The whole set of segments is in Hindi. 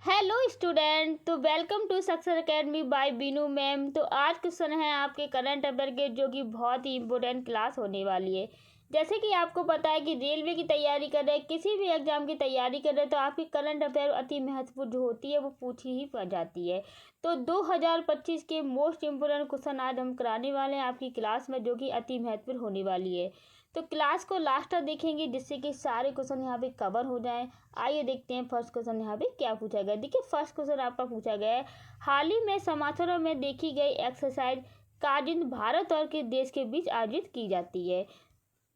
हेलो स्टूडेंट, तो welcome to success academy by Binu ma'am. तो आज क्वेश्चन है आपके करंट अफेयर के, जो कि बहुत ही इंपॉर्टेंट क्लास होने वाली है। जैसे कि आपको पता है कि रेलवे की तैयारी कर रहे हैं, किसी भी एग्जाम की तैयारी कर रहे हैं, तो आपकी करंट अफेयर अति महत्वपूर्ण जो होती है वो पूछी ही पड़ जाती है। तो 2025 के मोस्ट इम्पोर्टेंट क्वेश्चन आज हम कराने वाले हैं आपकी क्लास में, जो कि अति महत्वपूर्ण होने वाली है। तो क्लास को लास्ट तक देखेंगे, जिससे कि सारे क्वेश्चन यहाँ पे कवर हो जाएं। आइए देखते हैं फर्स्ट क्वेश्चन यहाँ पे क्या पूछा गया। देखिए फर्स्ट क्वेश्चन आपका पूछा गया है, हाल ही में समाचारों में देखी गई एक्सरसाइज काजिंद भारत और किस देश के बीच आयोजित की जाती है।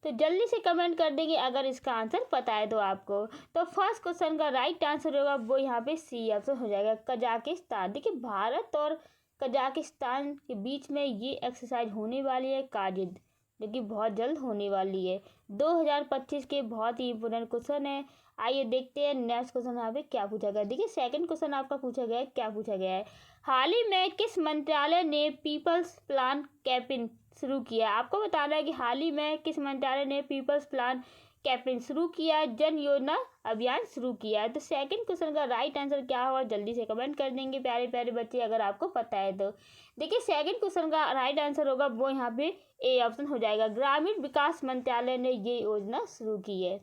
तो जल्दी से कमेंट कर देंगे अगर इसका आंसर पता है तो आपको। तो फर्स्ट क्वेश्चन का राइट आंसर होगा वो यहाँ पे सी ऑप्शन हो जाएगा, कजाकिस्तान। देखिए भारत और कजाकिस्तान के बीच में ये एक्सरसाइज होने वाली है काजिंद, जो कि बहुत जल्द होने वाली है। 2025 के बहुत ही इंपोर्टेंट क्वेश्चन है। आइए देखते हैं नेक्स्ट क्वेश्चन यहाँ पे क्या पूछा गया। देखिए सेकंड क्वेश्चन आपका पूछा गया है, क्या पूछा गया है, हाल ही में किस मंत्रालय ने पीपल्स प्लान कैंपेन शुरू किया। आपको बताना है कि हाल ही में किस मंत्रालय ने पीपल्स प्लान कैंपेन शुरू किया, जन योजना अभियान शुरू किया है। तो सेकंड क्वेश्चन का राइट आंसर क्या होगा, जल्दी से कमेंट कर देंगे प्यारे प्यारे बच्चे अगर आपको पता है तो। देखिए सेकंड क्वेश्चन का राइट आंसर होगा वो यहाँ पे ए ऑप्शन हो जाएगा, ग्रामीण विकास मंत्रालय ने ये योजना शुरू की है।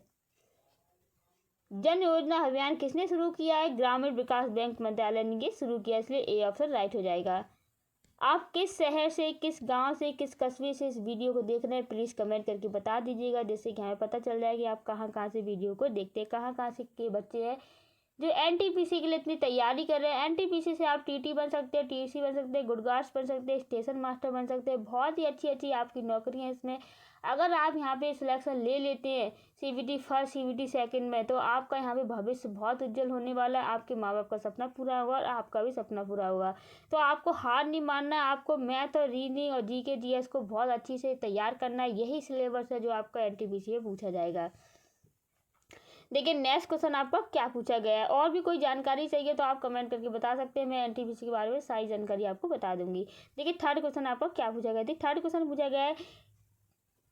जन योजना अभियान किसने शुरू किया है, ग्रामीण विकास बैंक मंत्रालय ने ये शुरू किया, इसलिए ए ऑप्शन राइट हो जाएगा। आप किस शहर से, किस गांव से, किस कस्बे से इस वीडियो को देख रहे हैं, प्लीज़ कमेंट करके बता दीजिएगा, जिससे कि हमें पता चल जाए कि आप कहाँ कहाँ से वीडियो को देखते हैं, कहाँ कहाँ से के बच्चे हैं जो एनटीपीसी के लिए इतनी तैयारी कर रहे हैं। एनटीपीसी से आप टीटी बन सकते हैं, टीसी बन सकते हैं, गुडगार्ड्स बन सकते हैं, स्टेशन मास्टर बन सकते हैं। बहुत ही अच्छी अच्छी आपकी नौकरियां इसमें। अगर आप यहाँ पे सिलेक्शन ले लेते हैं सीबीटी फर्स्ट सीबीटी सेकंड में, तो आपका यहाँ पे भविष्य बहुत उज्जवल होने वाला है। आपके माँ बाप का सपना पूरा होगा और आपका भी सपना पूरा होगा। तो आपको हार नहीं मानना है, आपको मैथ और रीजनिंग और जीके जीएस को बहुत अच्छी से तैयार करना है। यही सिलेबस है जो आपका एनटीपीसी में पूछा जाएगा। देखिए नेक्स्ट क्वेश्चन आपका क्या पूछा गया है। और भी कोई जानकारी चाहिए तो आप कमेंट करके बता सकते हैं, मैं एनटीपीसी के बारे में सारी जानकारी आपको बता दूंगी। देखिए थर्ड क्वेश्चन आपका क्या पूछा गया है। देखिए थर्ड क्वेश्चन पूछा गया है,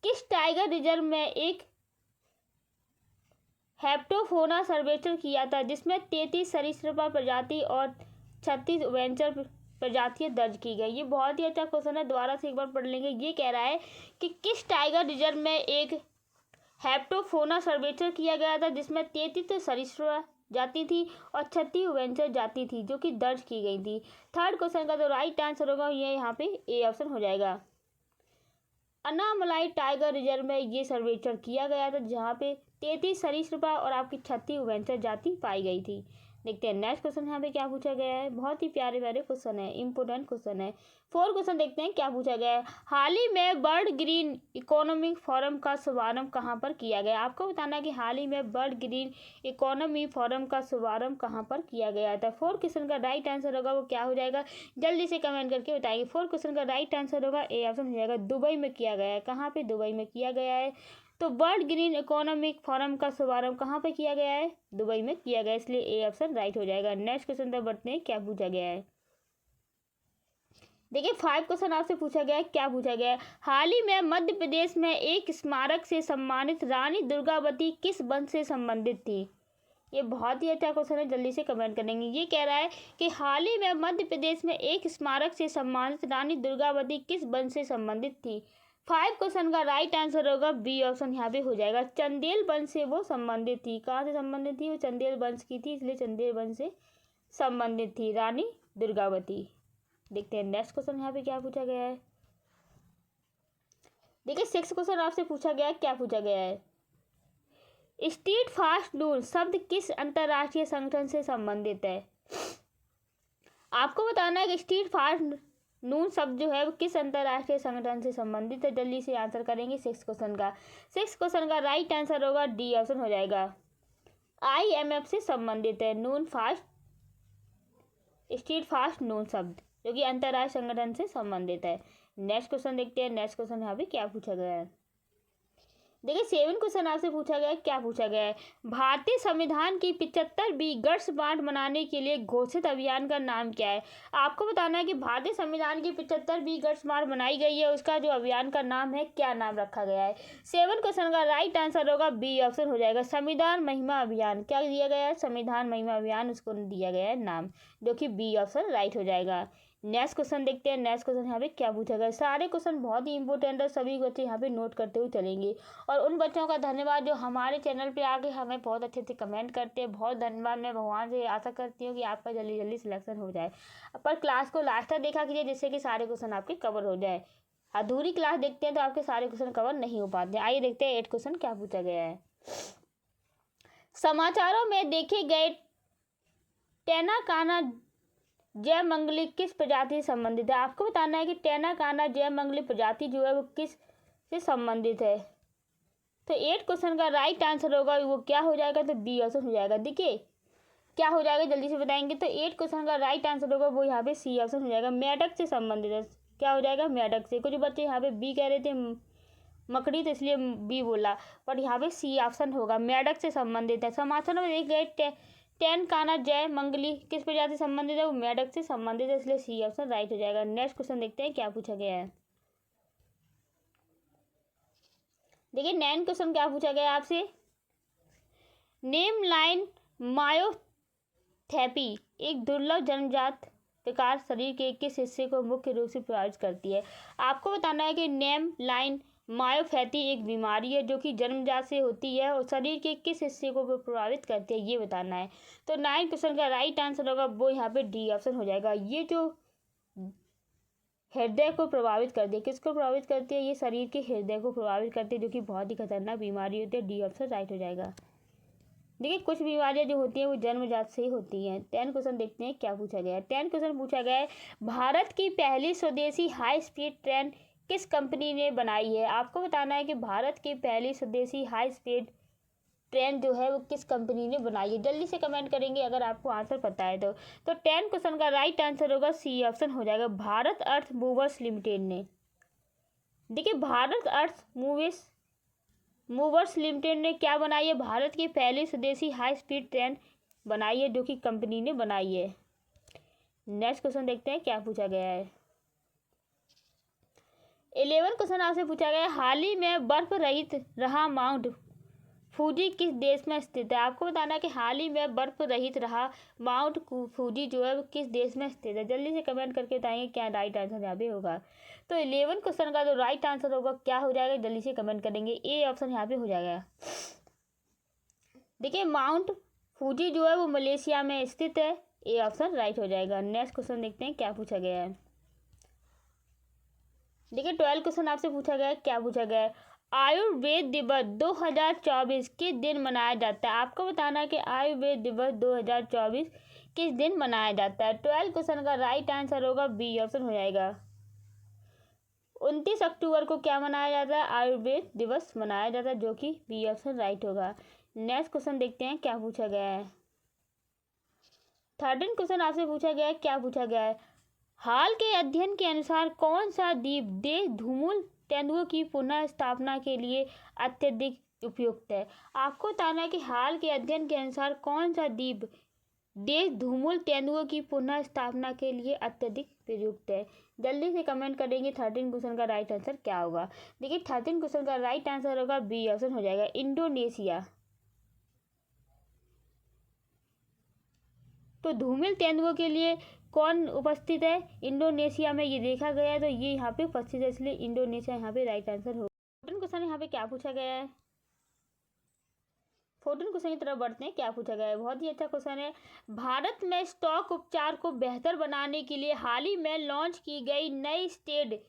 किस टाइगर रिजर्व में एक हेप्टोफोना सर्वेक्षण किया था, जिसमें 33 सरीसृप प्रजाति और 36 उभयचर प्रजातियां दर्ज की गई। ये बहुत ही अच्छा क्वेश्चन है, दोबारा से एक बार पढ़ लेंगे। ये कह रहा है कि किस टाइगर रिजर्व में एक हेप्टोफोना सर्वेक्षण किया गया था, जिसमें 33 सरीसृप जाति थी और 36 उभयचर जाति थी, जो कि दर्ज की गई थी। थर्ड क्वेश्चन का जो राइट आंसर होगा ये यहाँ पे ए ऑप्शन हो जाएगा, अन्नामलाई टाइगर रिजर्व में ये सर्वेक्षण किया गया था, जहाँ पे 33 सरीसृप और आपकी 36 उभयचर जाति पाई गई थी। देखते हैं नेक्स्ट क्वेश्चन यहाँ पे क्या पूछा गया है। बहुत ही प्यारे प्यारे क्वेश्चन है, इंपोर्टेंट क्वेश्चन है। फोर्थ क्वेश्चन देखते हैं क्या पूछा गया है, हाल ही में वर्ल्ड ग्रीन इकोनॉमिक फोरम का शुभारंभ कहाँ पर किया गया। आपको बताना है कि हाल ही में वर्ल्ड ग्रीन इकोनॉमी फोरम का शुभारंभ कहाँ पर किया गया था। फोर्थ क्वेश्चन का राइट आंसर होगा वो क्या हो जाएगा, जल्दी से कमेंट करके बताइए। फोर्थ क्वेश्चन का राइट आंसर होगा ए ऑप्शन हो जाएगा, दुबई में किया गया है। कहाँ पे, दुबई में किया गया है। तो वर्ल्ड ग्रीन इकोनॉमिक फोरम का शुभारंभ कहाँ पे किया गया है, दुबई में किया गया, इसलिए ए ऑप्शन राइट हो जाएगा। नेक्स्ट क्वेश्चन तक बढ़ते हैं, क्या पूछा गया है। देखिए 5 क्वेश्चन आपसे पूछा गया है, क्या पूछा गया है, हाल ही में मध्य प्रदेश में एक स्मारक से सम्मानित रानी दुर्गावती किस वंश से संबंधित थी। ये बहुत ही अच्छा क्वेश्चन है, जल्दी से कमेंट करेंगे। ये कह रहा है कि हाल ही में मध्य प्रदेश में एक स्मारक से सम्मानित रानी दुर्गावती किस वंश से संबंधित थी। 5 क्वेश्चन का राइट आंसर होगा बी ऑप्शन यहाँ पे हो जाएगा, चंदेल वंश से वो संबंधित थी। कहाँ से संबंधित थी, वो चंदेल वंश की थी, इसलिए चंदेल वंश से संबंधित थी रानी दुर्गावती। देखते हैं नेक्स्ट क्वेश्चन यहाँ पे क्या पूछा गया है। देखिए 6 क्वेश्चन आपसे पूछा गया है, क्या पूछा गया है, स्ट्रीट फास्ट नून शब्द किस अंतरराष्ट्रीय संगठन से संबंधित है। आपको बताना है कि स्ट्रीट फास्ट नून शब्द जो है वो किस अंतरराष्ट्रीय संगठन से संबंधित है। जल्दी से आंसर करेंगे 6 क्वेश्चन का। 6 क्वेश्चन का राइट आंसर होगा डी ऑप्शन हो जाएगा, IMF से संबंधित है नून फास्ट, स्ट्रीट फास्ट नून शब्द जो कि अंतरराष्ट्रीय संगठन से संबंधित है। नेक्स्ट क्वेश्चन देखते हैं, नेक्स्ट क्वेश्चन यहाँ पे क्या पूछा गया है। देखिए 7 क्वेश्चन आपसे पूछा गया है, क्या पूछा गया है, भारतीय संविधान की 75वीं वर्षगांठ मनाने के लिए घोषित अभियान का नाम क्या है। आपको बताना है कि भारतीय संविधान की 75वीं वर्षगांठ मनाई गई है, उसका जो अभियान का नाम है, क्या नाम रखा गया है। 7 क्वेश्चन का राइट आंसर होगा बी ऑप्शन हो जाएगा, संविधान महिमा अभियान। क्या दिया गया है, संविधान महिमा अभियान, उसको दिया गया है नाम, जो कि बी ऑप्शन राइट हो जाएगा। नेक्स्ट क्वेश्चन देखते हैं। नेक्स्ट क्वेश्चन यहाँ पे क्या पूछा गया। सारे क्वेश्चन बहुत ही इंपॉर्टेंट है, सभी बच्चे यहाँ पे नोट करते हुए चलेंगे। और उन बच्चों का धन्यवाद जो हमारे चैनल पे आके हमें बहुत अच्छे से कमेंट करते हैं, बहुत धन्यवाद। मैं भगवान से आशा करती हूँ कि आपका जल्दी जल्दी सिलेक्शन हो जाए। पर क्लास को लास्ट तक देखा कीजिए, जिससे कि सारे क्वेश्चन आपके कवर हो जाए। अधूरी क्लास देखते हैं तो आपके सारे क्वेश्चन कवर नहीं हो पाते। आइए देखते हैं 8 क्वेश्चन क्या पूछा गया है। समाचारों में देखे गए टैना काना जयमंगली किस प्रजाति से संबंधित है। आपको बताना है कि टैना काना जयमंगली प्रजाति जो है वो किस से संबंधित है। तो 8 क्वेश्चन का राइट आंसर होगा वो क्या हो जाएगा, तो बी ऑप्शन हो जाएगा। देखिए क्या हो जाएगा, जल्दी से बताएंगे। तो 8 क्वेश्चन का राइट आंसर होगा वो यहाँ पे सी ऑप्शन हो जाएगा, मेढक से संबंधित है। क्या हो जाएगा, मेढक से। कुछ बच्चे यहाँ पे बी कह रहे थे मकड़ी, तो इसलिए बी बोला, पर यहाँ पे सी ऑप्शन होगा, मेढक से संबंधित है। समाचार में देख गए टैन काना जय मंगली किस प्रजाति से संबंधित है, वो मेढक से संबंधित है, इसलिए सी ऑप्शन राइट हो जाएगा। नेक्स्ट क्वेश्चन देखते हैं क्या पूछा गया है। देखिए 9 क्वेश्चन क्या पूछा गया है आपसे। नेम लाइन मायोथेपी एक दुर्लभ जन्मजात विकार शरीर के किस हिस्से को मुख्य रूप से प्रभावित करती है। आपको बताना है कि नेम लाइन मायोपैथी एक बीमारी है जो कि जन्मजात से होती है और शरीर के किस हिस्से को प्रभावित करती है, ये बताना है। तो 9 क्वेश्चन का राइट आंसर होगा वो यहाँ पे डी ऑप्शन हो जाएगा। ये जो हृदय को प्रभावित करती है, किसको प्रभावित करती है, ये शरीर के हृदय को प्रभावित करती है, जो कि बहुत ही खतरनाक बीमारी होती है। डी ऑप्शन राइट हो जाएगा। देखिए कुछ बीमारियां जो होती हैं वो जन्मजात से ही होती हैं। 10 क्वेश्चन देखते हैं क्या पूछा गया है। 10 क्वेश्चन पूछा गया है, भारत की पहली स्वदेशी हाई स्पीड ट्रेन किस कंपनी ने बनाई है। आपको बताना है कि भारत की पहली स्वदेशी हाई स्पीड ट्रेन जो है वो किस कंपनी ने बनाई है। जल्दी से कमेंट करेंगे अगर आपको आंसर पता है तो। 10 क्वेश्चन का राइट आंसर होगा सी ऑप्शन हो जाएगा, भारत अर्थ मूवर्स लिमिटेड ने। देखिए भारत अर्थ मूवर्स लिमिटेड ने क्या बनाई है, भारत की पहली स्वदेशी हाई स्पीड ट्रेन बनाई है, जो कि कंपनी ने बनाई है। नेक्स्ट क्वेश्चन देखते हैं क्या पूछा गया है। 11 क्वेश्चन आपसे पूछा गया है, हाल ही में बर्फ रहित रहा माउंट फूजी किस देश में स्थित है। आपको बताना है कि हाल ही में बर्फ रहित रहा माउंट फूजी जो है वो किस देश में स्थित है। जल्दी से कमेंट करके बताएंगे क्या राइट आंसर यहाँ पे होगा। तो 11 क्वेश्चन का जो राइट आंसर होगा क्या हो जाएगा, जल्दी से कमेंट करेंगे। ए ऑप्शन यहाँ पे हो जाएगा। देखिए माउंट फूजी जो है वो मलेशिया में स्थित है, ए ऑप्शन राइट हो जाएगा। नेक्स्ट क्वेश्चन देखते हैं क्या पूछा गया है। देखिए 12 क्वेश्चन आपसे पूछा गया है, क्या पूछा गया है, आयुर्वेद दिवस 2024 किस दिन मनाया जाता है। आपको बताना है कि आयुर्वेद दिवस 2024 किस दिन मनाया जाता है। 12 क्वेश्चन का राइट आंसर होगा बी ऑप्शन हो जाएगा, 29 अक्टूबर को क्या मनाया जाता है, आयुर्वेद दिवस मनाया जाता है, जो कि बी ऑप्शन राइट होगा। नेक्स्ट क्वेश्चन देखते हैं क्या पूछा गया है। 13 क्वेश्चन आपसे पूछा गया है, क्या पूछा गया है, हाल के अध्ययन के अनुसार कौन सा द्वीप देश धूमूल तेंदुओं की पुनः स्थापना के लिए अत्यधिक उपयुक्त है। आपको बताना है कि हाल के अध्ययन के अनुसार कौन सा द्वीप देश धूमूल तेंदुओं की पुनः स्थापना के लिए अत्यधिक प्रयुक्त है। जल्दी से कमेंट करेंगे 13 क्वेश्चन का राइट आंसर क्या होगा। देखिए 13 क्वेश्चन का राइट आंसर होगा बी ऑप्शन हो जाएगा, इंडोनेशिया। तो धूमिल तेंदुओं के लिए कौन उपस्थित है, इंडोनेशिया में, ये देखा गया है, तो ये यहाँ पे उपस्थित है, इसलिए इंडोनेशिया यहाँ पे राइट आंसर होगा। 14 क्वेश्चन यहाँ पे क्या पूछा गया है। 14 क्वेश्चन की तरफ बढ़ते हैं, क्या पूछा गया है, बहुत ही अच्छा क्वेश्चन है। भारत में स्टॉक उपचार को बेहतर बनाने के लिए हाल ही में लॉन्च की गई नई स्टेट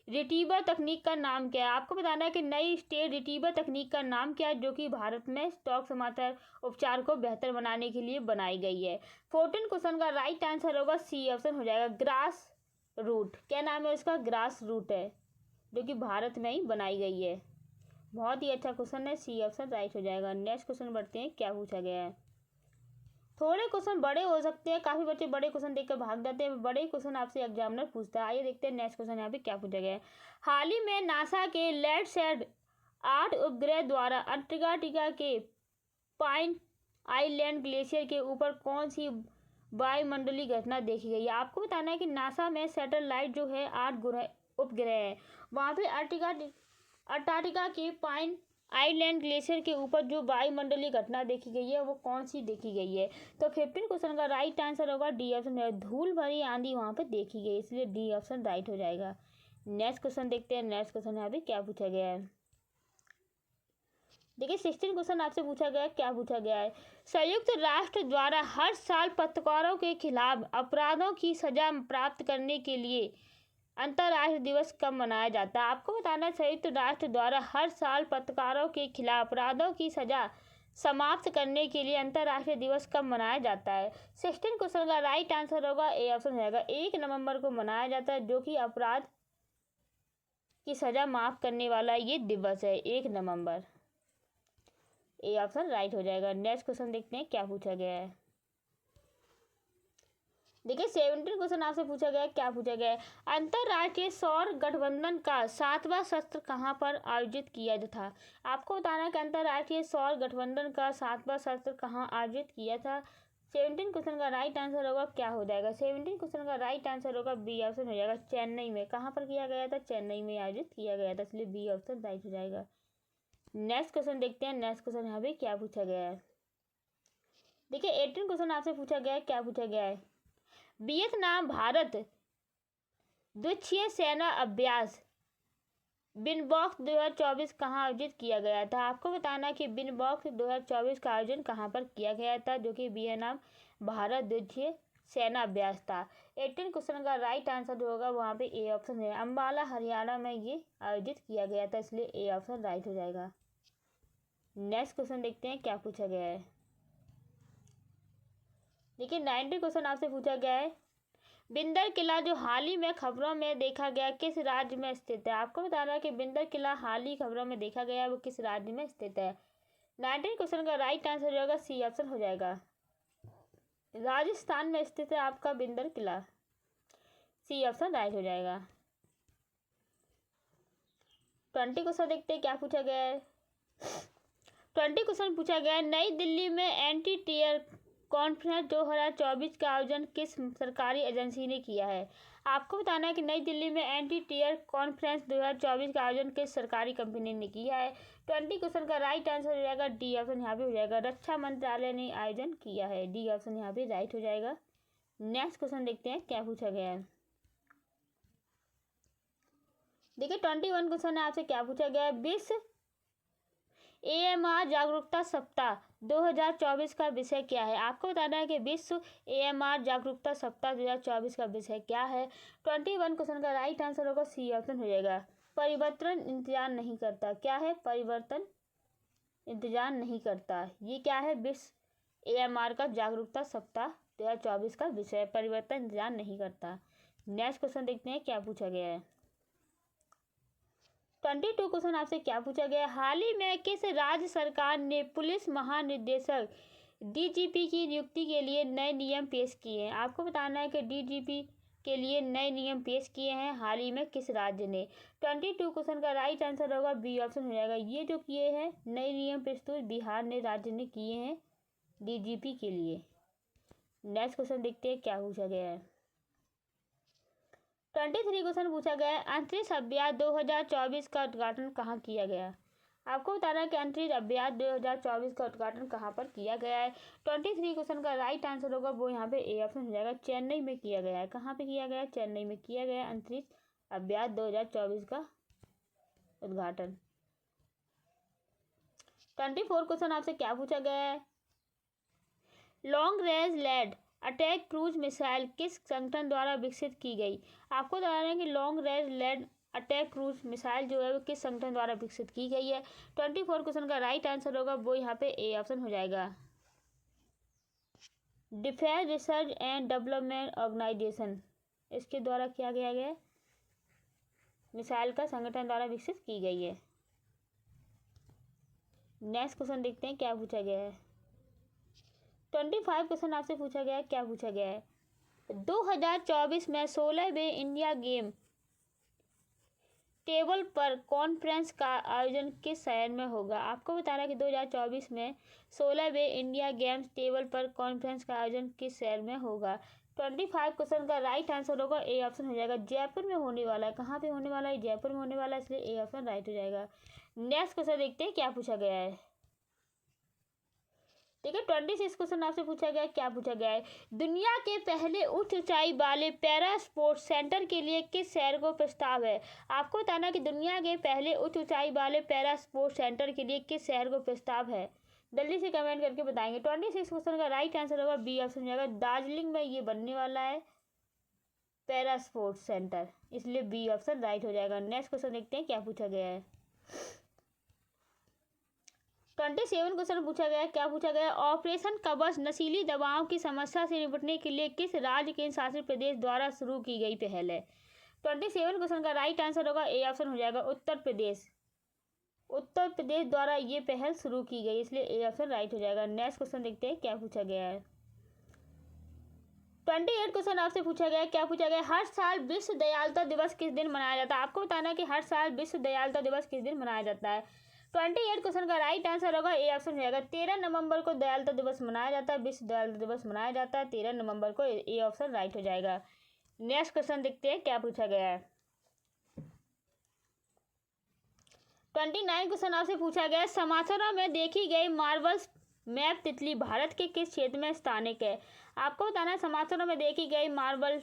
रिट्रीवर तकनीक का नाम क्या है। आपको बताना है कि नई स्टेट रिट्रीवर तकनीक का नाम क्या है, जो कि भारत में स्टॉक समाचार उपचार को बेहतर बनाने के लिए बनाई गई है। 14 क्वेश्चन का राइट आंसर होगा सी ऑप्शन हो जाएगा, ग्रास रूट। क्या नाम है उसका, ग्रास रूट है, जो कि भारत में ही बनाई गई है। बहुत ही अच्छा क्वेश्चन है, सी ऑप्शन राइट हो जाएगा। नेक्स्ट क्वेश्चन बढ़ते हैं, क्या पूछा गया है। थोड़े क्वेश्चन बड़े हो सकते हैं, काफी बच्चे बड़े क्वेश्चन देखकर भाग जाते हैं, बड़े क्वेश्चन आपसे एग्जामिनर पूछता है। आइए देखते हैं नेक्स्ट क्वेश्चन यहाँ पे क्या पूछा गया है। हाल ही में नासा के लैंडसैट 8 उपग्रह द्वारा अंटार्कटिका के पाइन आइलैंड ग्लेशियर के ऊपर कौन सी वायुमंडलीय घटना देखी गई है? आपको बताना है कि नासा में सैटेलाइट जो है 8 उपग्रह है, वहाँ पे अंटार्कटिका के पाइन आइलैंड ग्लेशियर के ऊपर जो वायुमंडलीय घटना देखी गई है वो कौन सी देखी गई है? तो 15 क्वेश्चन का राइट आंसर होगा डी ऑप्शन है, धूल भरी आंधी वहाँ पे देखी गई, इसलिए डी ऑप्शन राइट हो जाएगा। नेक्स्ट क्वेश्चन देखते हैं। नेक्स्ट क्वेश्चन यहाँ पे क्या पूछा गया है, देखिए 16 क्वेश्चन आपसे पूछा गया है। क्या पूछा गया है? संयुक्त राष्ट्र द्वारा हर साल पत्रकारों के खिलाफ अपराधों की सजा प्राप्त करने के लिए अंतर्राष्ट्रीय दिवस कब मनाया जाता है? आपको बताना है संयुक्त राष्ट्र द्वारा हर साल पत्रकारों के खिलाफ अपराधों की सजा समाप्त करने के लिए अंतर्राष्ट्रीय दिवस कब मनाया जाता है? 16 क्वेश्चन का राइट आंसर होगा ए ऑप्शन रहेगा, 1 नवंबर को मनाया जाता है, जो कि अपराध की सजा माफ करने वाला ये दिवस है, 1 नवंबर। ए ऑप्शन राइट हो जाएगा। नेक्स्ट क्वेश्चन देखते हैं क्या पूछा गया है। देखिए 17 क्वेश्चन आपसे पूछा गया है। क्या पूछा गया है? अंतर्राष्ट्रीय सौर गठबंधन का 7वां सत्र कहाँ पर आयोजित किया था? आपको बताना है कि अंतर्राष्ट्रीय सौर गठबंधन का 7वां सत्र कहाँ आयोजित किया था। 17 क्वेश्चन का राइट आंसर होगा क्या हो जाएगा? 17 क्वेश्चन का राइट आंसर होगा बी ऑप्शन हो जाएगा, चेन्नई में। कहाँ पर किया गया था? चेन्नई में आयोजित किया गया था, इसलिए बी ऑप्शन राइट हो जाएगा। नेक्स्ट क्वेश्चन देखते हैं। नेक्स्ट क्वेश्चन यहाँ पे क्या पूछा गया है? देखिए 18 क्वेश्चन आपसे पूछा गया है। क्या पूछा गया है? वियतनाम भारत द्विपक्षीय सेना अभ्यास बिनबॉक्स 2024 कहाँ आयोजित किया गया था? आपको बताना कि बिनबॉक्स 2024 का आयोजन कहाँ पर किया गया था, जो कि वियतनाम भारत द्विपक्षीय सेना अभ्यास था। 18 क्वेश्चन का राइट आंसर जो होगा वहाँ पे ए ऑप्शन है, अम्बाला हरियाणा में ये आयोजित किया गया था, इसलिए ए ऑप्शन राइट हो जाएगा। नेक्स्ट क्वेश्चन देखते हैं क्या पूछा गया है। देखिए 90 क्वेश्चन आपसे पूछा गया है। बिंदर किला जो हाल ही में खबरों में देखा गया किस राज्य में स्थित है? आपको बताना है कि बिंदर किला हाल ही खबरों में देखा गया वो किस राज्य में स्थित है। 19 क्वेश्चन का राइट आंसर जो होगा सी ऑप्शन हो जाएगा, राजस्थान में स्थित है आपका बिंदर किला, सी ऑप्शन राइट हो जाएगा। 20 क्वेश्चन देखते हैं क्या पूछा गया है। 20 क्वेश्चन पूछा गया है, नई दिल्ली में एंटी टेरर कॉन्फ्रेंस 2024 का आयोजन किस सरकारी एजेंसी ने किया है? आपको बताना है कि नई दिल्ली में एंटी टेरर कॉन्फ्रेंस 2024 का आयोजन किस सरकारी कंपनी ने किया है। 20 क्वेश्चन का राइट आंसर हो जाएगा डी ऑप्शन यहाँ पे हो जाएगा, रक्षा मंत्रालय ने आयोजन किया है, डी ऑप्शन यहाँ पे राइट हो जाएगा। नेक्स्ट क्वेश्चन देखते हैं क्या पूछा गया है। देखिए 21 क्वेश्चन है आपसे क्या पूछा गया है। विश्व AMR जागरूकता सप्ताह 2024 का विषय क्या है? आपको बताना है कि विश्व AMR जागरूकता सप्ताह 2024 का विषय क्या है। 21 क्वेश्चन का राइट आंसर होगा सी ऑप्शन हो जाएगा, परिवर्तन इंतजार नहीं करता। क्या है? परिवर्तन इंतजार नहीं करता। ये क्या है? विश्व AMR का जागरूकता सप्ताह 2024 का विषय परिवर्तन इंतजार नहीं करता। नेक्स्ट क्वेश्चन देखते हैं क्या पूछा गया है। 22 क्वेश्चन आपसे क्या पूछा गया? हाल ही में किस राज्य सरकार ने पुलिस महानिदेशक DGP की नियुक्ति के लिए नए नियम पेश किए हैं? आपको बताना है कि DGP के लिए नए नियम पेश किए हैं हाल ही में किस राज्य ने। 22 क्वेश्चन का राइट आंसर होगा बी ऑप्शन हो जाएगा, ये जो किए हैं नए नियम प्रस्तुत बिहार ने राज्य ने किए हैं DGP के लिए। नेक्स्ट क्वेश्चन देखते हैं क्या पूछा गया है। 23 क्वेश्चन पूछा गया है, अंतरिक्ष अभ्यास 2024 का उद्घाटन कहाँ किया गया? आपको बताना है कि अंतरिक्ष अभ्यास 2024 का उद्घाटन कहाँ पर किया गया है। 23 क्वेश्चन का राइट आंसर होगा वो यहाँ पे ए ऑप्शन हो जाएगा, चेन्नई में किया गया है। कहाँ पे किया गया है? चेन्नई में किया गया है अंतरिक्ष अभ्यास 2024 का उद्घाटन। 24 क्वेश्चन आपसे क्या पूछा गया है? Long range led attack cruise missile किस संगठन द्वारा विकसित की गई? आपको बताना है कि long range led attack cruise missile जो है वो किस संगठन द्वारा विकसित की गई है। 24 क्वेश्चन का राइट आंसर होगा वो यहाँ पे ए ऑप्शन हो जाएगा, defence research and development organisation, इसके द्वारा किया गया है, मिसाइल का संगठन द्वारा विकसित की गई है। नेक्स्ट क्वेश्चन देखते हैं क्या पूछा गया है। 25 क्वेश्चन आपसे पूछा गया है। क्या पूछा गया है? 2024 में 16वें इंडिया गेम टेबल पर कॉन्फ्रेंस का आयोजन किस शहर में होगा? आपको बताना है कि 2024 में 16वें इंडिया गेम्स टेबल पर कॉन्फ्रेंस का आयोजन किस शहर में होगा? 25 क्वेश्चन का राइट आंसर होगा ए ऑप्शन हो जाएगा, जयपुर में होने वाला है। कहाँ पे होने वाला है? जयपुर में होने वाला है, इसलिए ए ऑप्शन राइट हो जाएगा। नेक्स्ट क्वेश्चन देखते हैं क्या पूछा गया है। ठीक है, 26 क्वेश्चन आपसे पूछा गया है। क्या पूछा गया है? दुनिया के पहले उच्च ऊंचाई वाले पैरा स्पोर्ट्स सेंटर के लिए किस शहर को प्रस्ताव है? आपको बताना कि दुनिया के पहले उच्च ऊंचाई वाले पैरा स्पोर्ट्स सेंटर के लिए किस शहर को प्रस्ताव है? जल्दी से कमेंट करके बताएंगे। 26 क्वेश्चन का राइट आंसर होगा बी ऑप्शन जाएगा, दार्जिलिंग में ये बनने वाला है पैरा स्पोर्ट्स सेंटर, इसलिए बी ऑप्शन राइट हो जाएगा। नेक्स्ट क्वेश्चन देखते हैं क्या पूछा गया है। 27 क्वेश्चन पूछा गया है। क्या पूछा गया है? ऑपरेशन कवच नशीली दवाओं की समस्या से निपटने के लिए किस राज्य केंद्र शासित प्रदेश द्वारा शुरू की गई पहल है? 27 क्वेश्चन का राइट आंसर होगा ए ऑप्शन हो जाएगा, उत्तर प्रदेश। उत्तर प्रदेश द्वारा ये पहल शुरू की गई, इसलिए ए ऑप्शन राइट हो जाएगा। नेक्स्ट क्वेश्चन देखते हैं क्या पूछा गया है। 28 क्वेश्चन आपसे पूछा गया है। क्या पूछा गया है? हर साल विश्व दयालुता दिवस किस दिन मनाया जाता है? आपको बताना है कि हर साल विश्व दयालुता दिवस किस दिन मनाया जाता है। 28 क्वेश्चन का राइट आंसर होगा ए ऑप्शन हो जाएगा, 13 नवंबर को दयालुता दिवस मनाया जाता है। विश्व दयालुता दिवस मनाया जाता है 13 नवंबर को, ए ऑप्शन राइट हो जाएगा। नेक्स्ट क्वेश्चन देखते हैं क्या पूछा गया है। 29 क्वेश्चन आपसे पूछा गया है। समाचारों में देखी गई मार्वल्स मैप तितली भारत के किस क्षेत्र में स्थानिक है? आपको बताना है समाचारों में देखी गई मार्वल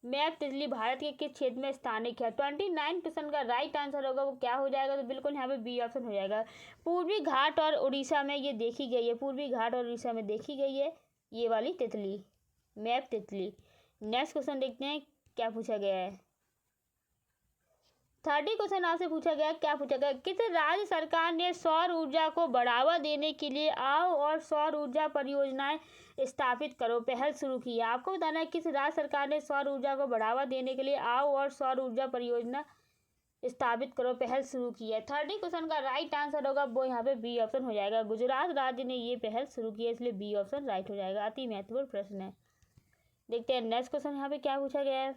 मैप तितली भारत के किस क्षेत्र में स्थानिक है। 29 क्वेश्चन का राइट आंसर होगा वो क्या हो जाएगा? तो बिल्कुल यहाँ पे बी ऑप्शन हो जाएगा, पूर्वी घाट और उड़ीसा में ये देखी गई है। पूर्वी घाट और उड़ीसा में देखी गई है ये वाली तितली, मैप तितली। नेक्स्ट क्वेश्चन देखते हैं क्या पूछा गया है। 30 क्वेश्चन आपसे पूछा गया। क्या पूछा गया? किस राज्य सरकार ने सौर ऊर्जा को बढ़ावा देने के लिए आओ और सौर ऊर्जा परियोजनाएं स्थापित करो पहल शुरू की है? आपको बताना है किस राज्य सरकार ने सौर ऊर्जा को बढ़ावा देने के लिए आओ और सौर ऊर्जा परियोजना स्थापित करो पहल शुरू की है। 30 क्वेश्चन का राइट आंसर होगा वो यहाँ पे बी ऑप्शन हो जाएगा, गुजरात राज्य ने ये पहल शुरू की है, इसलिए बी ऑप्शन राइट हो जाएगा। अति महत्वपूर्ण प्रश्न है। देखते हैं नेक्स्ट क्वेश्चन यहाँ पे क्या पूछा गया है।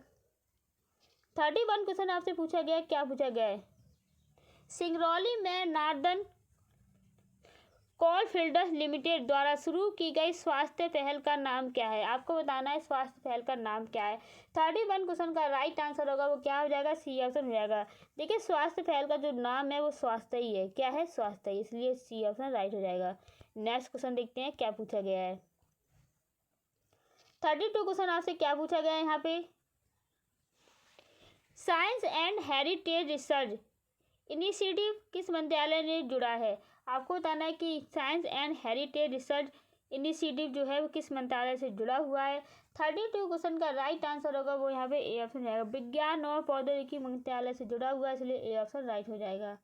31 क्वेश्चन आपसे पूछा गया। क्या पूछा गया है? सिंगरौली में नॉर्दर्न कोलफील्ड्स लिमिटेड द्वारा शुरू की गई स्वास्थ्य पहल का नाम क्या है? आपको बताना है स्वास्थ्य पहल का नाम क्या है। 31 क्वेश्चन का राइट आंसर होगा वो क्या हो जाएगा? सी ऑप्शन हो जाएगा। देखिए स्वास्थ्य पहल का जो नाम है वो स्वास्थ्य ही है। क्या है? स्वास्थ्य ही, इसलिए सी ऑप्शन राइट हो जाएगा। नेक्स्ट क्वेश्चन देखते हैं क्या पूछा गया है। 32 क्वेश्चन आपसे क्या पूछा गया है यहाँ पे। Science and heritage research initiative किस मंत्रालय ने जुड़ा है? आपको बताना है कि science and heritage research initiative जो है वो किस मंत्रालय से जुड़ा हुआ है। 32 क्वेश्चन का राइट आंसर होगा वो यहाँ पे ए ऑप्शन जाएगा, विज्ञान और प्रौद्योगिकी मंत्रालय से जुड़ा हुआ है, इसलिए ए ऑप्शन राइट हो जाएगा।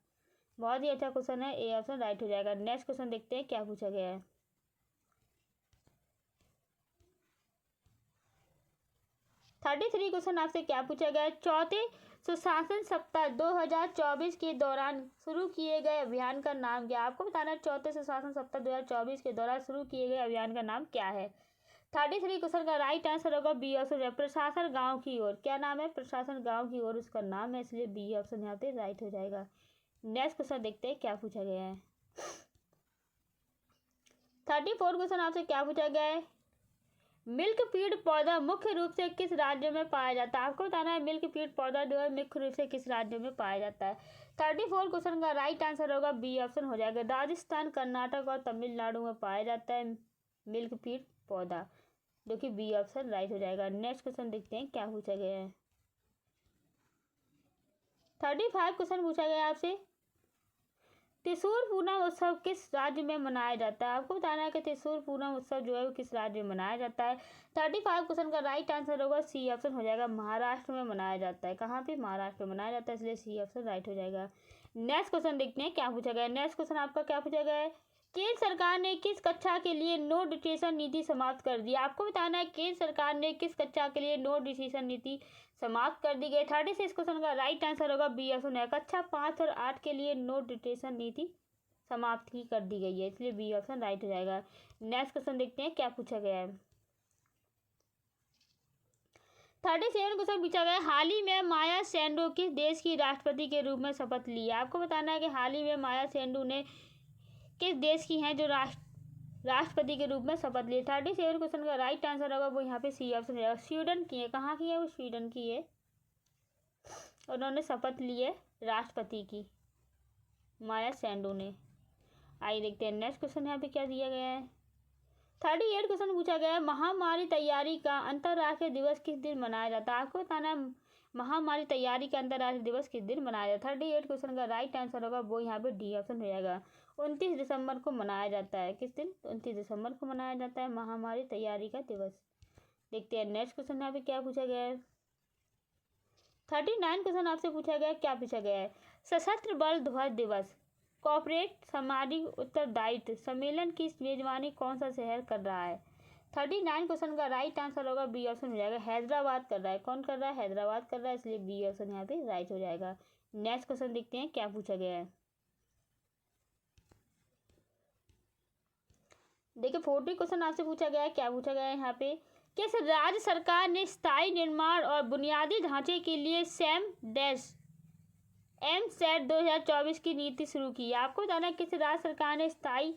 बहुत ही अच्छा क्वेश्चन है, ए ऑप्शन राइट हो जाएगा। नेक्स्ट क्वेश्चन देखते हैं क्या पूछा गया है। 33 क्वेश्चन आपसे क्या पूछा गया है। चौथे सुशासन सप्ताह 2024 के दौरान शुरू किए गए अभियान का नाम क्या? आपको बताना है चौथे सुशासन सप्ताह 2024 के दौरान शुरू किए गए अभियान का नाम क्या है। 33 क्वेश्चन का राइट आंसर होगा बी ऑप्शन, प्रशासन गांव की ओर। क्या नाम है? प्रशासन गांव की ओर उसका नाम है, इसलिए बी ऑप्शन यहाँ पे राइट हो जाएगा। नेक्स्ट क्वेश्चन देखते हैं क्या पूछा गया है। 34 क्वेश्चन आपसे क्या पूछा गया है। मिल्कवीड पौधा मुख्य रूप से किस राज्य में पाया जाता है? आपको बताना है मिल्कवीड पौधा जो है मुख्य रूप से किस राज्य में पाया जाता है। 34 क्वेश्चन का राइट आंसर होगा बी ऑप्शन हो जाएगा, राजस्थान, कर्नाटक और तमिलनाडु में पाया जाता है मिल्कवीड पौधा, जो कि बी ऑप्शन राइट हो जाएगा। नेक्स्ट क्वेश्चन देखते हैं क्या पूछा गया है। 35 क्वेश्चन पूछा गया आपसे। त्रिशूल पूर्णिमा उत्सव किस राज्य में मनाया जाता है? आपको बताना है कि त्रिशूल पूर्णिमा उत्सव जो है वो किस राज्य में मनाया जाता है। 35 क्वेश्चन का राइट आंसर होगा सी ऑप्शन हो जाएगा, महाराष्ट्र में मनाया जाता है। कहाँ पे? महाराष्ट्र में मनाया जाता है, इसलिए सी ऑप्शन राइट हो जाएगा। नेक्स्ट क्वेश्चन देखते हैं क्या पूछा गया है। नेक्स्ट क्वेश्चन आपका क्या पूछा गया है। केंद्र सरकार ने किस कक्षा के लिए नो डिटेशन नीति समाप्त कर दी? आपको बताना है केंद्र सरकार ने किस कक्षा के लिए नो डिटेशन नीति समाप्त कर दी गई। 36 क्वेश्चन का राइट आंसर होगा बी ऑप्शन है, कक्षा 5 और 8 के लिए नो डिटेशन नीति समाप्त की कर दी गई है, इसलिए बी ऑप्शन राइट हो जाएगा। नेक्स्ट क्वेश्चन देखते हैं क्या पूछा गया है। 37 क्वेश्चन पूछा गया, हाल ही में माया सेंडू किस देश की राष्ट्रपति के रूप में शपथ ली है? आपको बताना है कि हाल ही में माया सेंडू ने किस देश की हैं जो राष्ट्रपति के रूप में शपथ ली। 37 क्वेश्चन का राइट आंसर होगा वो यहाँ पे सी ऑप्शन रहेगा। स्वीडन की है। कहाँ की है? वो स्वीडन की है। उन्होंने शपथ ली है राष्ट्रपति की, माया सेंडू ने। आइए देखते हैं नेक्स्ट क्वेश्चन यहाँ पे क्या दिया गया है। 38 क्वेश्चन पूछा गया है, महामारी तैयारी का अंतर्राष्ट्रीय दिवस किस दिन मनाया जाता है? आपको बताना है महामारी तैयारी का अंतर्राष्ट्रीय दिवस किस दिन मनाया जाता है। 38 क्वेश्चन का राइट आंसर होगा वो यहाँ पे डी ऑप्शन हो जाएगा। 29 दिसंबर को मनाया जाता है। किस दिन? 29 दिसंबर को मनाया जाता है महामारी तैयारी का दिवस। देखते हैं नेक्स्ट क्वेश्चन यहाँ पे क्या पूछा गया है। 39 क्वेश्चन आपसे पूछा गया है, क्या पूछा गया है? सशस्त्र बल ध्वज दिवस कॉर्पोरेट सामाजिक उत्तरदायित्व सम्मेलन की मेजबानी कौन सा शहर कर रहा है? 39 क्वेश्चन का राइट आंसर होगा बी ऑप्शन हो जाएगा। हैदराबाद कर रहा है। कौन कर रहा है? हैदराबाद कर रहा है, इसलिए बी ऑप्शन यहाँ पे राइट हो जाएगा। नेक्स्ट क्वेश्चन देखते हैं क्या पूछा गया है। देखिए 40 क्वेश्चन आपसे पूछा गया है, क्या पूछा गया है यहाँ पे? किस राज्य सरकार ने स्थायी निर्माण और बुनियादी ढांचे के लिए एमसेट 2024 की नीति शुरू की? आपको बताना है किस राज्य सरकार ने स्थायी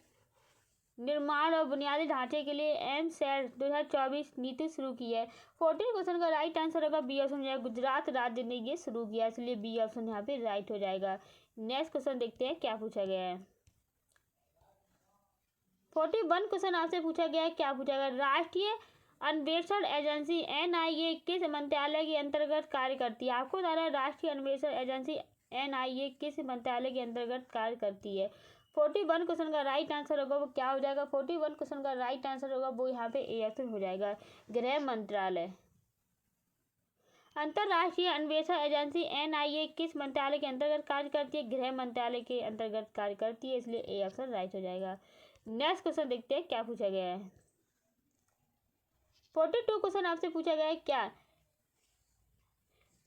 निर्माण और बुनियादी ढांचे के लिए एमसेट 2024 नीति शुरू की है। 14 क्वेश्चन का राइट आंसर होगा बी ऑप्शन हो जाएगा। गुजरात राज्य ने ये शुरू किया, इसलिए बी ऑप्शन यहाँ पे राइट हो जाएगा। नेक्स्ट क्वेश्चन देखते हैं क्या पूछा गया है। 41 क्वेश्चन आपसे पूछा गया है, क्या पूछा गया? राष्ट्रीय अन्वेषण एजेंसी NIA किस मंत्रालय के अंतर्गत कार्य करती है? आपको बताना है राष्ट्रीय अन्वेषण एजेंसी NIA किस मंत्रालय के अंतर्गत कार्य करती है। 41 क्वेश्चन का राइट आंसर होगा वो क्या हो जाएगा? 41 क्वेश्चन का राइट आंसर होगा वो यहाँ पे ए ऑप्शन हो जाएगा, गृह मंत्रालय। अंतर्राष्ट्रीय अन्वेषण एजेंसी NIA किस मंत्रालय के अंतर्गत कार्य करती है? गृह मंत्रालय के अंतर्गत कार्य करती है, इसलिए ए ऑप्शन राइट हो जाएगा। नेक्स्ट क्वेश्चन देखते हैं क्या पूछा गया है। 42 क्वेश्चन आपसे पूछा गया है, क्या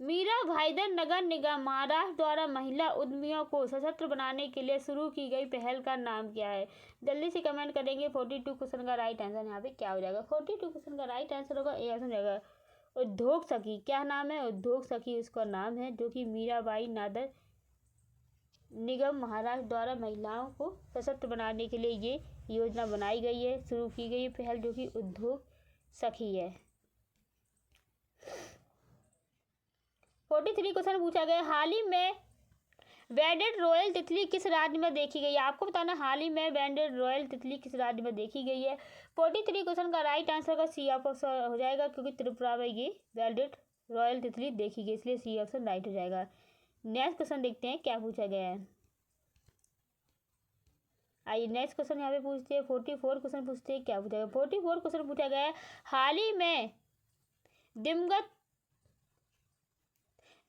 मीरा भाईदर नगर निगम महाराष्ट्र द्वारा महिला उद्यमियों को सशक्त बनाने के लिए शुरू की गई पहल का नाम क्या है? जल्दी से कमेंट करेंगे। 42 क्वेश्चन का राइट आंसर यहाँ पे क्या हो जाएगा? 42 क्वेश्चन का राइट आंसर होगा ए ऑप्शन जाएगा उद्योग सखी। क्या नाम है? उद्योग सखी उसका नाम है, जो कि मीराबाई नादर निगम महाराष्ट्र द्वारा महिलाओं को सशक्त बनाने के लिए ये योजना बनाई गई है, शुरू की गई है पहल, जो कि उद्योग सखी है। 43 क्वेश्चन पूछा गया, हाल ही में बैंडेड रॉयल तितली किस राज्य में देखी गई है? आपको बताना हाल ही में बैंडेड रॉयल तितली किस राज्य में देखी गई है। 43 क्वेश्चन का राइट आंसर का सी ऑप्शन हो जाएगा, क्योंकि त्रिपुरा में ये बैंडेड रॉयल तितली देखी गई, इसलिए सी ऑप्शन राइट हो जाएगा। नेक्स्ट क्वेश्चन देखते हैं क्या पूछा गया है। आइए नेक्स्ट क्वेश्चन यहाँ पे पूछते हैं। 44 क्वेश्चन पूछते हैं, क्या पूछा गया? 44 क्वेश्चन पूछा गया है, हाल ही में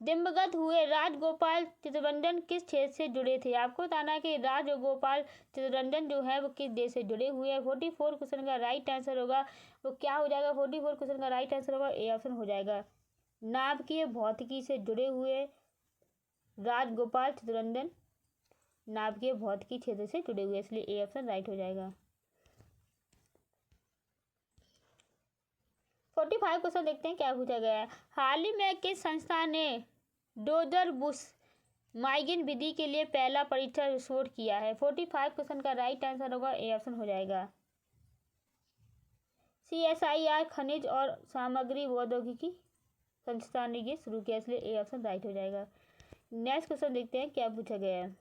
दिवंगत हुए राजगोपाल चितरंजन किस क्षेत्र से जुड़े थे? आपको बताना है कि राजगोपाल चितरंजन जो है वो किस देश से जुड़े हुए हैं। 44 क्वेश्चन का राइट आंसर होगा वो क्या हो जाएगा? 44 क्वेश्चन का राइट आंसर होगा ए ऑप्शन हो जाएगा, नाभिकीय भौतिकी से जुड़े हुए राजगोपाल चितरंजन नाभिकीय भौतिकी क्षेत्र से जुड़े हुए, इसलिए ए ऑप्शन राइट हो जाएगा। 45 क्वेश्चन देखते हैं क्या पूछा गया है, हाल ही में किस संस्था ने डोजर बुश माइगिन विधि के लिए पहला परीक्षण रिपोर्ट किया है? 45 क्वेश्चन का राइट आंसर होगा ए ऑप्शन हो जाएगा, CSIR खनिज और सामग्री प्रौद्योगिकी संस्था ने ये शुरू किया, इसलिए ए ऑप्शन राइट हो जाएगा। नेक्स्ट क्वेश्चन देखते हैं क्या पूछा गया है।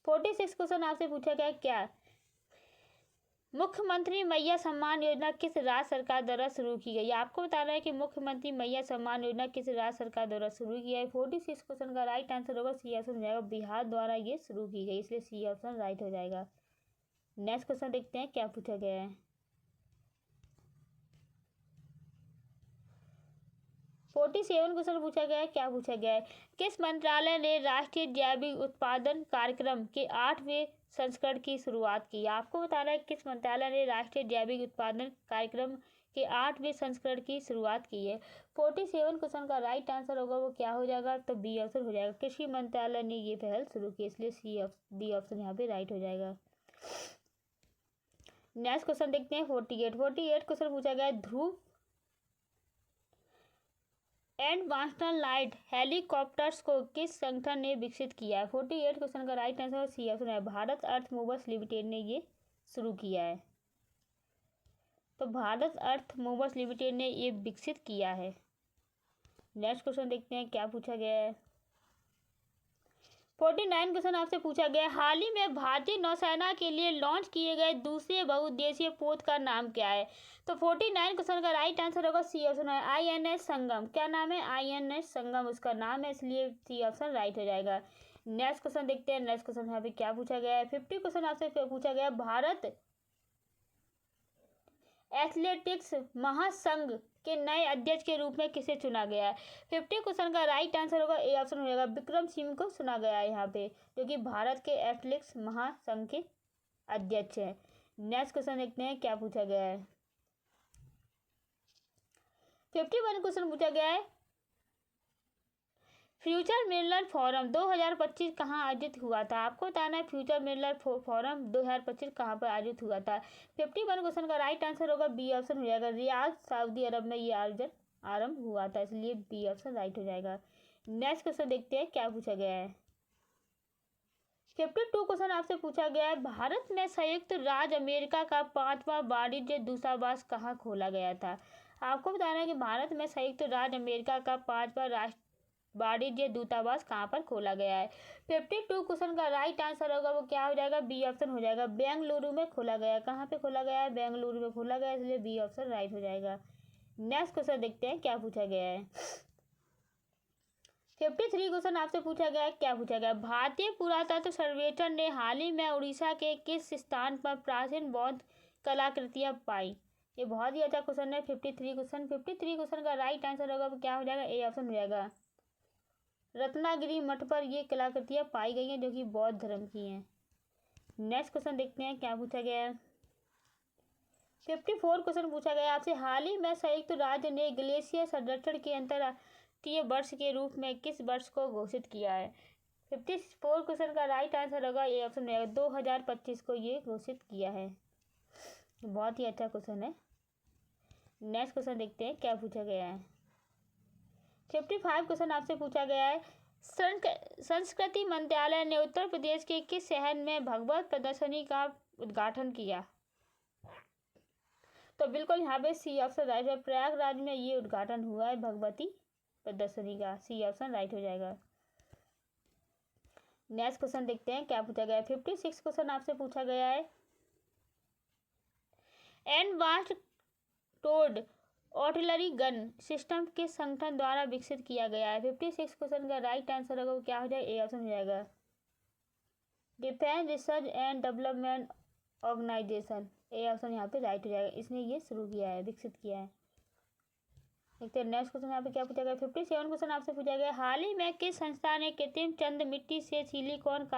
46 क्वेश्चन आपसे पूछा गया, क्या मुख्यमंत्री मैया सम्मान योजना किस राज्य सरकार द्वारा शुरू की गई? आपको बताना है कि मुख्यमंत्री मैया सम्मान योजना किस राज्य सरकार द्वारा शुरू की है। 46 क्वेश्चन का राइट आंसर होगा सी ऑप्शन हो जाएगा, बिहार द्वारा ये शुरू की गई, इसलिए सी ऑप्शन राइट हो जाएगा। नेक्स्ट क्वेश्चन देखते हैं क्या पूछा गया है। 47 क्वेश्चन पूछा गया है, क्या पूछा गया है, किस मंत्रालय ने राष्ट्रीय जैविक उत्पादन कार्यक्रम के 8वें संस्करण की शुरुआत की? आपको बताना है किस मंत्रालय ने राष्ट्रीय जैविक उत्पादन कार्यक्रम के 8वें संस्करण की शुरुआत की है। 47 क्वेश्चन का राइट आंसर होगा वो क्या हो जाएगा? तो बी ऑप्शन हो जाएगा, कृषि मंत्रालय ने ये पहल शुरू की, इसलिए डी ऑप्शन यहाँ पे राइट हो जाएगा। नेक्स्ट क्वेश्चन देखते हैं 48 क्वेश्चन पूछा गया, ध्रुव एडवांस्ड लाइट हेलीकॉप्टर्स को किस संगठन ने विकसित किया है? 48 क्वेश्चन का राइट आंसर सी ऑप्शन है, भारत अर्थ मूवर्स लिमिटेड ने ये शुरू किया है। तो भारत अर्थ मूवर्स लिमिटेड ने ये विकसित किया है। नेक्स्ट क्वेश्चन देखते हैं क्या पूछा गया है। 49 क्वेश्चन आपसे पूछा गया है, हाल ही में भारतीय नौसेना के लिए लॉन्च किए गए दूसरे बहुउद्देशीय पोत का नाम क्या है? तो 49 क्वेश्चन का राइट आंसर होगा सी ऑप्शन है, INS संगम। क्या नाम है? INS संगम उसका नाम है, इसलिए सी ऑप्शन राइट हो जाएगा। नेक्स्ट क्वेश्चन देखते हैं। नेक्स्ट क्वेश्चन यहाँ पे क्या पूछा गया है। 50 क्वेश्चन आपसे पूछा गया है, भारत एथलेटिक्स महासंघ के नए अध्यक्ष के रूप में किसे चुना गया है? 50 क्वेश्चन का राइट आंसर होगा ए ऑप्शन हो जाएगा, विक्रम सिंह को चुना गया है यहाँ पे, जो कि भारत के एथलेटिक्स महासंघ के अध्यक्ष हैं। नेक्स्ट क्वेश्चन देखते हैं क्या पूछा गया है। 51 क्वेश्चन पूछा गया है, फ्यूचर मिलर फोरम 2025 कहाँ आयोजित हुआ था? आपको बताना है फ्यूचर मिलर फोरम 2025 कहाँ पर आयोजित हुआ था। 51 क्वेश्चन का राइट आंसर होगा बी ऑप्शन हो जाएगा, रियाद सऊदी अरब में ये आयोजन आरंभ हुआ था, इसलिए बी ऑप्शन राइट हो जाएगा। नेक्स्ट क्वेश्चन देखते हैं क्या पूछा गया है। 52 क्वेश्चन आपसे पूछा गया है, भारत में संयुक्त राज्य अमेरिका का 5वां वाणिज्य दूतावास कहाँ खोला गया था? आपको बताना है कि भारत में संयुक्त राज्य अमेरिका का 5वां वाणिज्य दूतावास कहाँ पर खोला गया है। 52 क्वेश्चन का राइट आंसर होगा वो क्या हो जाएगा, बी ऑप्शन हो जाएगा, बेंगलुरु में खोला गया है। कहाँ पे खोला गया है? बेंगलुरु में खोला गया है, इसलिए बी ऑप्शन राइट हो जाएगा। नेक्स्ट क्वेश्चन देखते हैं क्या पूछा गया है। 53 क्वेश्चन आपसे पूछा गया है, क्या पूछा गया है, भारतीय पुरातत्व सर्वेक्षण ने हाल ही में उड़ीसा के किस स्थान पर प्राचीन बौद्ध कलाकृतियां पाई? ये बहुत ही अच्छा क्वेश्चन है। 53 क्वेश्चन का राइट आंसर होगा वो क्या हो जाएगा, ए ऑप्शन हो जाएगा, रत्नागिरी मठ पर ये कलाकृतियां पाई गई हैं, जो कि बौद्ध धर्म की हैं। नेक्स्ट क्वेश्चन देखते हैं क्या पूछा गया है। 54 क्वेश्चन पूछा गया आपसे, हाल ही में संयुक्त राज्य ने ग्लेशियर संरक्षण के अंतर्राष्ट्रीय वर्ष के रूप में किस वर्ष को घोषित किया है? 54 क्वेश्चन का राइट आंसर होगा ए ऑप्शन रहेगा, 2025 को ये घोषित किया है। बहुत ही अच्छा क्वेश्चन है। नेक्स्ट क्वेश्चन देखते हैं क्या पूछा गया है। 55 क्वेश्चन आपसे पूछा गया है, संस्कृति मंत्रालय ने उत्तर प्रदेश के किस शहर में भगवत प्रदर्शनी का उद्घाटन किया? तो बिल्कुल यहाँ पे सी ऑप्शन राइट है, प्रयागराज में ये उद्घाटन हुआ है भगवती प्रदर्शनी का, सी ऑप्शन राइट हो जाएगा। नेक्स्ट क्वेश्चन देखते हैं क्या पूछा गया है। 56 क्वेश्चन आपसे पूछा गया है, advanced towed artillery gun system किस संगठन द्वारा विकसित किया गया है? 56 क्वेश्चन का राइट आंसर होगा वो क्या हो जाएगा, ए ऑप्शन हो जाएगा, defence research and development organisation, A option यहाँ पे राइट हो जाएगा, इसने ये शुरू किया है, विकसित किया है। देखते हैं नेक्स्ट क्वेश्चन यहाँ पे क्या पूछा गया। 57 क्वेश्चन आपसे पूछा गया, हाल ही में किस संस्था ने कृत्रिम चंद मिट्टी से सिलिकॉन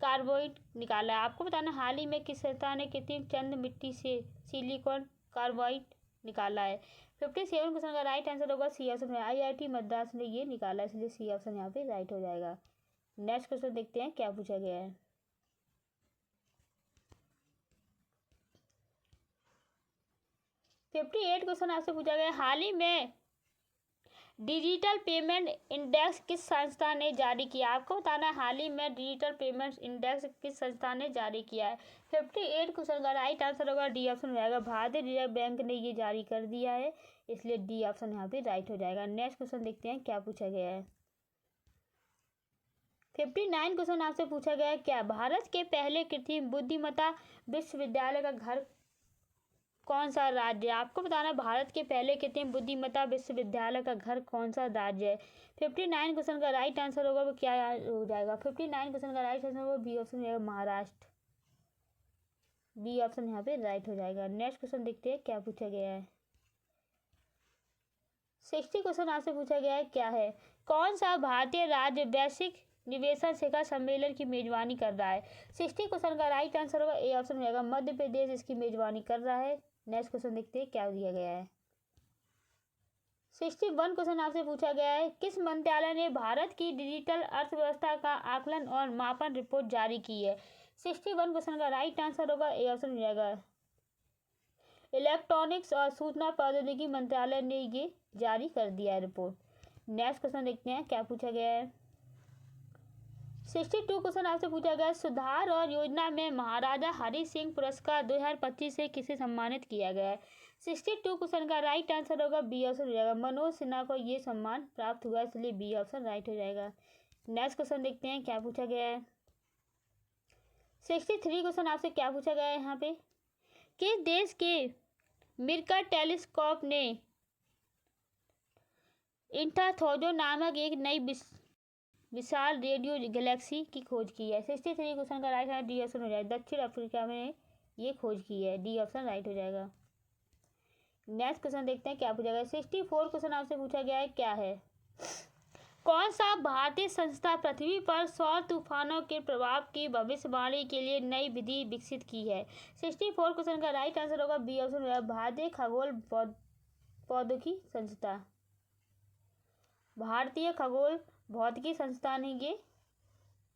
कार्बाइड निकाला है? आपको बताना हाल ही में किस संस्था ने कृत्रिम चंद मिट्टी से सिलिकॉन कार्बाइड निकाला है। 57 क्वेश्चन का राइट आंसर होगा सी ऑप्शन है, IIT मद्रास ने ये निकाला है, इसलिए सी ऑप्शन यहाँ पे राइट हो जाएगा। नेक्स्ट क्वेश्चन देखते हैं क्या पूछा गया है। 58 क्वेश्चन आपसे पूछा गया, हाल ही में डिजिटल पेमेंट इंडेक्स किस संस्था ने जारी किया? आपको बताना है हाल ही में डिजिटल पेमेंट इंडेक्स किस संस्था ने जारी किया है। 58 क्वेश्चन का राइट आंसर होगा डी ऑप्शन हो जाएगा, भारतीय रिजर्व बैंक ने ये जारी कर दिया है, इसलिए डी ऑप्शन यहाँ पे राइट हो जाएगा। नेक्स्ट क्वेश्चन देखते हैं क्या पूछा गया है। 59 क्वेश्चन आपसे पूछा गया है, क्या भारत के पहले कृत्रिम बुद्धिमत्ता विश्वविद्यालय का घर कौन सा राज्य है? आपको बताना है भारत के पहले कृत्रिम बुद्धिमत्ता विश्वविद्यालय का घर कौन सा राज्य है। 59 क्वेश्चन का राइट आंसर होगा वो क्या हो जाएगा, 59 क्वेश्चन का राइट आंसर होगा बी ऑप्शन हो जाएगा, महाराष्ट्र, बी ऑप्शन यहाँ पे राइट हो जाएगा। नेक्स्ट क्वेश्चन देखते हैं क्या पूछा गया है। 60 क्वेश्चन आपसे पूछा गया है, क्या है, कौन सा भारतीय राज्य वैश्विक निवेशक शिखर सम्मेलन की मेजबानी कर रहा है? 60 क्वेश्चन का राइट आंसर होगा ए ऑप्शन हो जाएगा, मध्य प्रदेश इसकी मेजबानी कर रहा है। नेक्स्ट क्वेश्चन देखते हैं क्या दिया गया है। 61 क्वेश्चन आपसे पूछा गया है, किस मंत्रालय ने भारत की डिजिटल अर्थव्यवस्था का आकलन और मापन रिपोर्ट जारी की है? 61 क्वेश्चन का राइट आंसर होगा ए ऑप्शन हो जाएगा, इलेक्ट्रॉनिक्स और सूचना प्रौद्योगिकी मंत्रालय ने ये जारी कर दिया है रिपोर्ट। नेक्स्ट क्वेश्चन देखते हैं क्या पूछा गया है। 62 क्वेश्चन आपसे पूछा गया है, सुधार और योजना में महाराजा हरि सिंह पुरस्कार 2025 से किसे सम्मानित किया गया है। 62 क्वेश्चन का राइट आंसर होगा बी ऑप्शन हो जाएगा। मनोज सिन्हा को ये सम्मान प्राप्त हुआ, इसलिए बी ऑप्शन राइट हो जाएगा। नेक्स्ट क्वेश्चन देखते हैं क्या पूछा गया है। 63 क्वेश्चन आपसे क्या पूछा गया है यहाँ पे, किस देश के मिरकट टेलीस्कोप ने इंफ्राथोजो नामक एक नई विशाल रेडियो गैलेक्सी की खोज की है। 63 क्वेश्चन का राइट आंसर डी ऑप्शन हो जाएगा। दक्षिण अफ्रीका में ये खोज की है, डी ऑप्शन राइट हो जाएगा। नेक्स्ट क्वेश्चन देखते हैं क्या पूछा गया। 64 क्वेश्चन आपसे पूछा गया है क्या है, कौन सा भारतीय संस्था पृथ्वी पर सौर तूफानों के प्रभाव की भविष्यवाणी के लिए नई विधि विकसित की है। 64 क्वेश्चन का राइट आंसर होगा बी ऑप्शन होगा, भारतीय खगोल प्रौद्योगिकी संस्था। भारतीय खगोल भौतिकी संस्था ने ये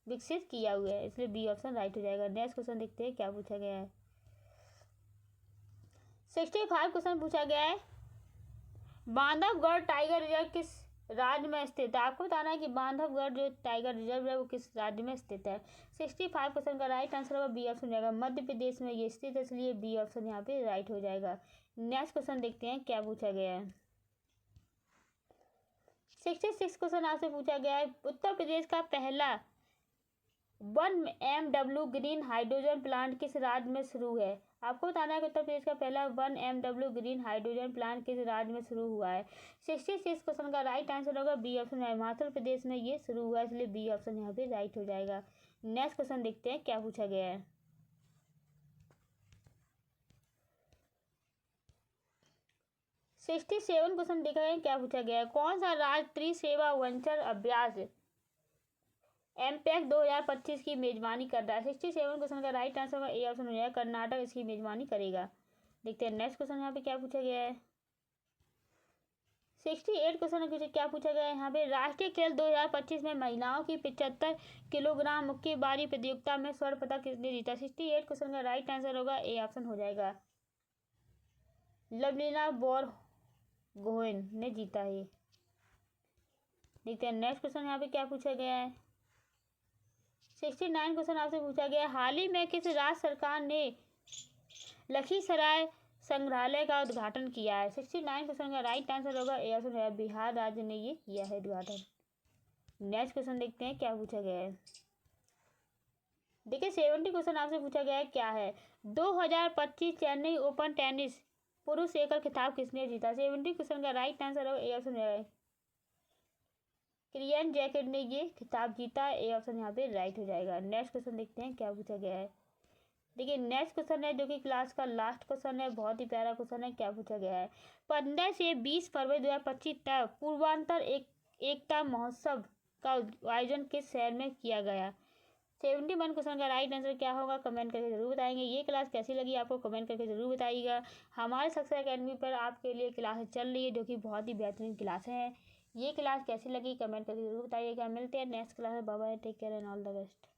विकसित किया हुआ है, इसलिए बी ऑप्शन राइट हो जाएगा। नेक्स्ट क्वेश्चन देखते हैं क्या पूछा गया है। 65 क्वेश्चन पूछा गया है, बांधवगढ़ टाइगर रिजर्व किस राज्य में स्थित है। आपको बताना है कि बांधवगढ़ जो टाइगर रिजर्व है वो किस राज्य में स्थित है। 65 क्वेश्चन का राइट आंसर होगा बी ऑप्शन हो जाएगा, मध्य प्रदेश में ये स्थित है, इसलिए बी ऑप्शन यहाँ पे राइट हो जाएगा। नेक्स्ट क्वेश्चन देखते हैं क्या पूछा गया है। 66 क्वेश्चन आपसे पूछा गया है, उत्तर प्रदेश का पहला 1 MW ग्रीन हाइड्रोजन प्लांट किस राज्य में शुरू है। आपको बताना है कि उत्तर प्रदेश का पहला 1 MW ग्रीन हाइड्रोजन प्लांट किस राज्य में शुरू हुआ है। 66 क्वेश्चन का राइट आंसर होगा बी ऑप्शन है, हिमाचल प्रदेश में ये शुरू हुआ है, इसलिए बी ऑप्शन यहाँ पे राइट हो जाएगा। नेक्स्ट क्वेश्चन देखते हैं क्या पूछा गया है। 67 क्वेश्चन देखा है क्या पूछा गया है, कौन सा राष्ट्रीय सेवा वेंचर अभ्यास एमपैक 2025 की मेजबानी कर रहा है। 67 क्वेश्चन का राइट आंसर होगा ए ऑप्शन हो जाएगा, कर्नाटक इसकी मेजबानी करेगा। देखते हैं नेक्स्ट क्वेश्चन यहाँ पे क्या पूछा गया है। 68 क्वेश्चन क्या पूछा गया है यहाँ पे, राष्ट्रीय खेल 2025 में महिलाओं की 75 किलोग्राम मुक्केबाजी प्रतियोगिता में स्वर्ण पदक किसने जीता। 68 क्वेश्चन का राइट आंसर होगा ए ऑप्शन हो जाएगा, लवलीना बोरगोहेन ने जीता है। देखते हैं नेक्स्ट क्वेश्चन यहाँ पे क्या पूछा गया है। 69 क्वेश्चन आपसे पूछा गया, हाल ही में किस राज्य सरकार ने लखीसराय संग्रहालय का उद्घाटन किया है। 69 क्वेश्चन का राइट आंसर होगा ए ऑप्शन है, बिहार राज्य ने ये किया है उद्घाटन। नेक्स्ट क्वेश्चन देखते हैं क्या पूछा गया है। देखिए 70 क्वेश्चन आपसे पूछा गया है क्या है, 2025 चेन्नई ओपन टेनिस पुरुष एकल खिताब किसने जीता। 70 क्वेश्चन का राइट आंसर होगा ए ऑप्शन है, क्रियन जैकेट ने ये खिताब जीता, ए ऑप्शन यहाँ पे राइट हो जाएगा। नेक्स्ट क्वेश्चन देखते हैं क्या पूछा गया है। देखिए नेक्स्ट क्वेश्चन है जो कि क्लास का लास्ट क्वेश्चन है, बहुत ही प्यारा क्वेश्चन है। क्या पूछा गया है, 15 से 20 फरवरी 2025 तक पूर्वांचल एकता महोत्सव का आयोजन किस शहर में किया गया। 71 क्वेश्चन का राइट आंसर क्या होगा कमेंट करके जरूर बताएंगे। ये क्लास कैसी लगी आपको कमेंट करके जरूर बताइएगा। हमारे सक्सेस एकेडमी पर आपके लिए क्लासेस चल रही है जो कि बहुत ही बेहतरीन क्लासें हैं। ये क्लास कैसी लगी कमेंट करके जरूर बताइएगा। मिलते हैं नेक्स्ट क्लास में, bye bye, take care and all the best.